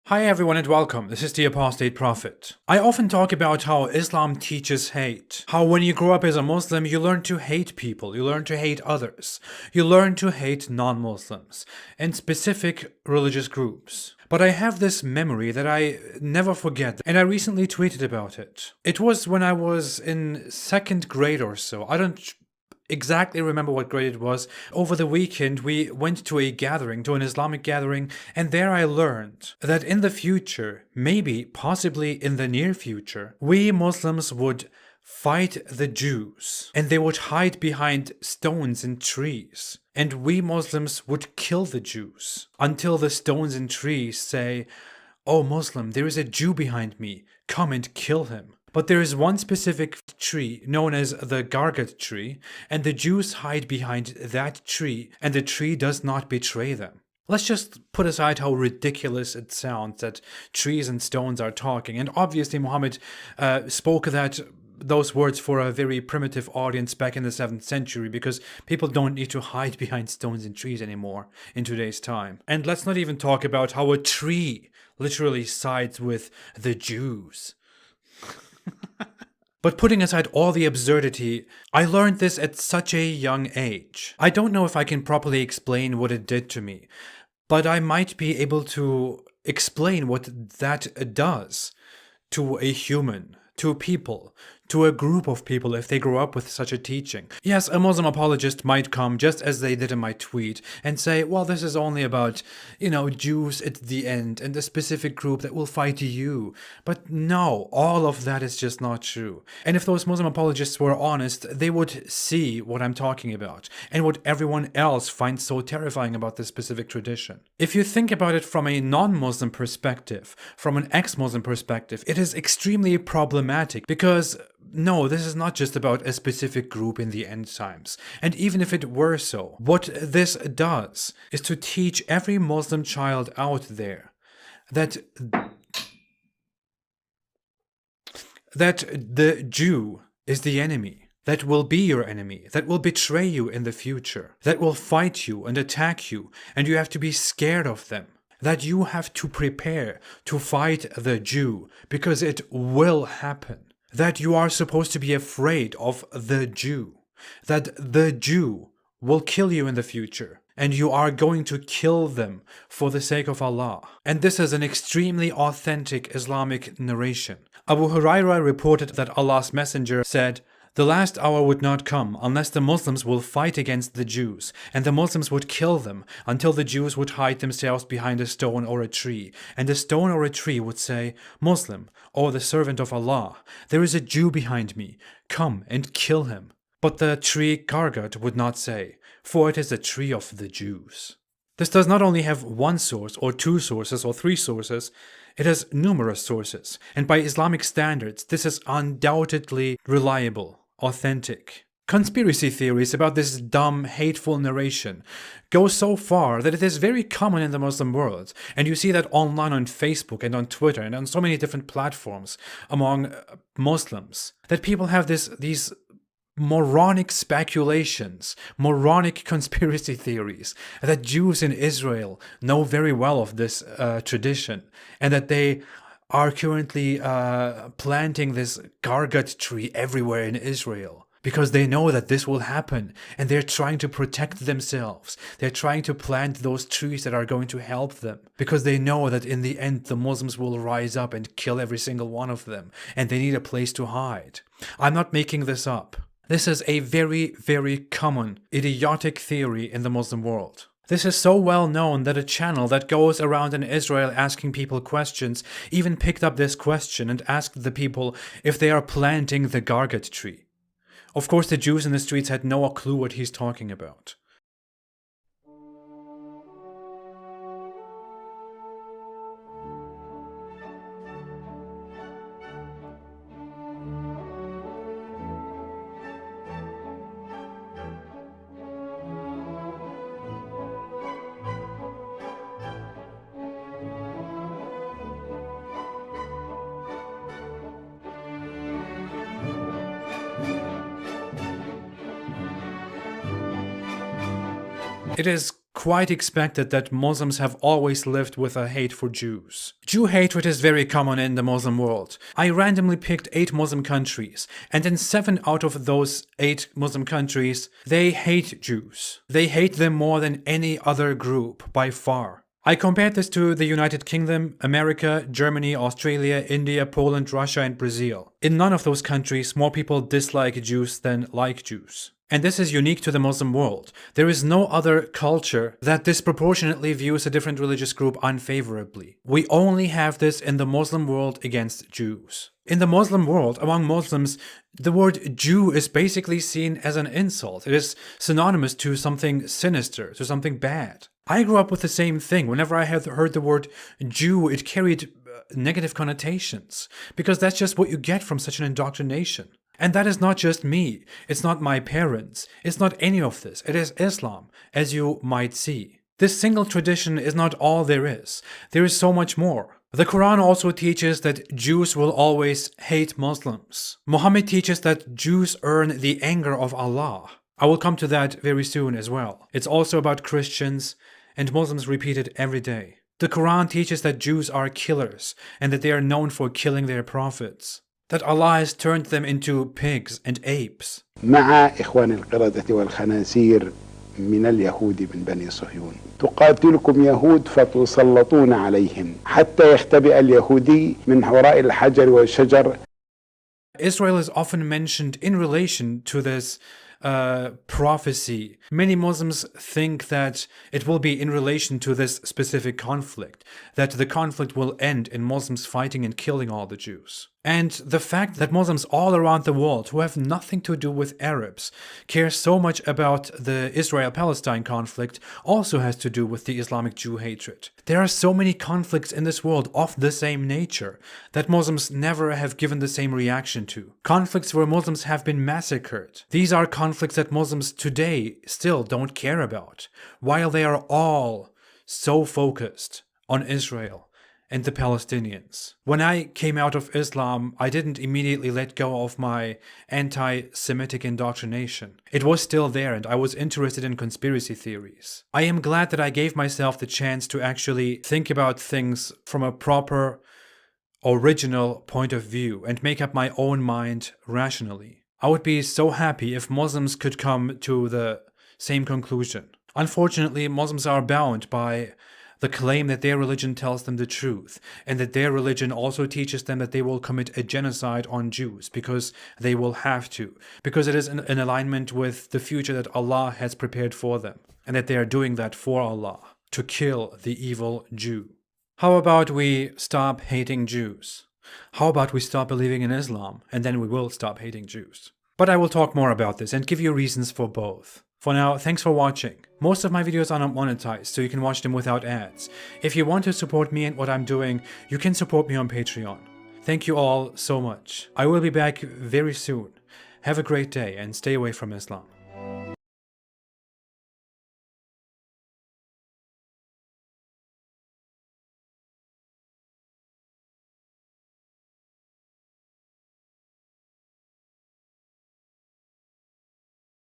Hi everyone and welcome, this is the Apostate Prophet. I often talk about how Islam teaches hate. How when you grow up as a Muslim, you learn to hate people, you learn to hate others. You learn to hate non-Muslims and specific religious groups. But I have this memory that I never forget, and I recently tweeted about it. It was when I was in second grade or so. I don't exactly remember what grade it was. Over the weekend, we went to a gathering, to an Islamic gathering, and there I learned that in the future, maybe, possibly in the near future, we Muslims would fight the Jews, and they would hide behind stones and trees. And we Muslims would kill the Jews until the stones and trees say, "Oh Muslim, there is a Jew behind me, come and kill him." But there is one specific tree known as the Gharqad tree, and the Jews hide behind that tree, and the tree does not betray them. Let's just put aside how ridiculous it sounds that trees and stones are talking. And obviously Muhammad spoke those words for a very primitive audience back in the 7th century, because people don't need to hide behind stones and trees anymore in today's time. And let's not even talk about how a tree literally sides with the Jews. But putting aside all the absurdity, I learned this at such a young age. I don't know if I can properly explain what it did to me, but I might be able to explain what that does to a human, to people, to a group of people if they grow up with such a teaching. Yes, a Muslim apologist might come, just as they did in my tweet, and say, well, this is only about, Jews at the end and a specific group that will fight you. But no, all of that is just not true. And if those Muslim apologists were honest, they would see what I'm talking about and what everyone else finds so terrifying about this specific tradition. If you think about it from a non-Muslim perspective, from an ex-Muslim perspective, it is extremely problematic because no, this is not just about a specific group in the end times. And even if it were so, what this does is to teach every Muslim child out there that the Jew is the enemy, that will be your enemy, that will betray you in the future, that will fight you and attack you, and you have to be scared of them. That you have to prepare to fight the Jew, because it will happen. That you are supposed to be afraid of the Jew. That the Jew will kill you in the future, and you are going to kill them for the sake of Allah. And this is an extremely authentic Islamic narration. Abu Hurairah reported that Allah's Messenger said, "The last hour would not come unless the Muslims will fight against the Jews, and the Muslims would kill them until the Jews would hide themselves behind a stone or a tree, and the stone or a tree would say, 'Muslim, O the servant of Allah, there is a Jew behind me, come and kill him.' But the tree Gharqad would not say, for it is a tree of the Jews." This does not only have one source, or two sources, or three sources, it has numerous sources, and by Islamic standards, this is undoubtedly reliable, authentic. Conspiracy theories about this dumb, hateful narration go so far that it is very common in the Muslim world, and you see that online on Facebook and on Twitter and on so many different platforms among Muslims, that people have these moronic speculations, moronic conspiracy theories, that Jews in Israel know very well of this tradition, and that they are currently planting this Gharqad tree everywhere in Israel. Because they know that this will happen, and they're trying to protect themselves. They're trying to plant those trees that are going to help them. Because they know that in the end the Muslims will rise up and kill every single one of them, and they need a place to hide. I'm not making this up. This is a very, very common, idiotic theory in the Muslim world. This is so well known that a channel that goes around in Israel asking people questions even picked up this question and asked the people if they are planting the Gharqad tree. Of course, the Jews in the streets had no clue what he's talking about. It is quite expected that Muslims have always lived with a hate for Jews. Jew hatred is very common in the Muslim world. I randomly picked 8 Muslim countries, and in 7 out of those 8 Muslim countries, they hate Jews. They hate them more than any other group by far. I compared this to the United Kingdom, America, Germany, Australia, India, Poland, Russia, and Brazil. In none of those countries, more people dislike Jews than like Jews. And this is unique to the Muslim world. There is no other culture that disproportionately views a different religious group unfavorably. We only have this in the Muslim world against Jews. In the Muslim world, among Muslims, the word Jew is basically seen as an insult. It is synonymous to something sinister, to something bad. I grew up with the same thing. Whenever I had heard the word Jew, it carried negative connotations, because that's just what you get from such an indoctrination. And that is not just me. It's not my parents. It's not any of this. It is Islam, as you might see. This single tradition is not all there is. There is so much more. The Quran also teaches that Jews will always hate Muslims. Muhammad teaches that Jews earn the anger of Allah. I will come to that very soon as well. It's also about Christians, and Muslims repeat it every day. The Quran teaches that Jews are killers, and that they are known for killing their prophets. That Allah has turned them into pigs and apes. مع إخوان القردة والخنازير من اليهود من بني صهيون تقاتلكم يهود فتسلطون عليهم حتى يختبئ اليهودي من وراء الحجر والشجر. Israel is often mentioned in relation to this prophecy. Many Muslims think that it will be in relation to this specific conflict, that the conflict will end in Muslims fighting and killing all the Jews. And the fact that Muslims all around the world who have nothing to do with Arabs care so much about the Israel-Palestine conflict also has to do with the Islamic Jew hatred. There are so many conflicts in this world of the same nature that Muslims never have given the same reaction to. Conflicts where Muslims have been massacred. These are conflicts that Muslims today still don't care about, while they are all so focused on Israel and the Palestinians. When I came out of Islam, I didn't immediately let go of my anti-Semitic indoctrination. It was still there, and I was interested in conspiracy theories. I am glad that I gave myself the chance to actually think about things from a proper, original point of view and make up my own mind rationally. I would be so happy if Muslims could come to the same conclusion. Unfortunately, Muslims are bound by the claim that their religion tells them the truth, and that their religion also teaches them that they will commit a genocide on Jews because they will have to, because it is in alignment with the future that Allah has prepared for them, and that they are doing that for Allah, to kill the evil Jew. How about we stop hating Jews? How about we stop believing in Islam, and then we will stop hating Jews? But I will talk more about this and give you reasons for both. For now, thanks for watching. Most of my videos are not monetized, so you can watch them without ads. If you want to support me and what I'm doing, you can support me on Patreon. Thank you all so much. I will be back very soon. Have a great day and stay away from Islam.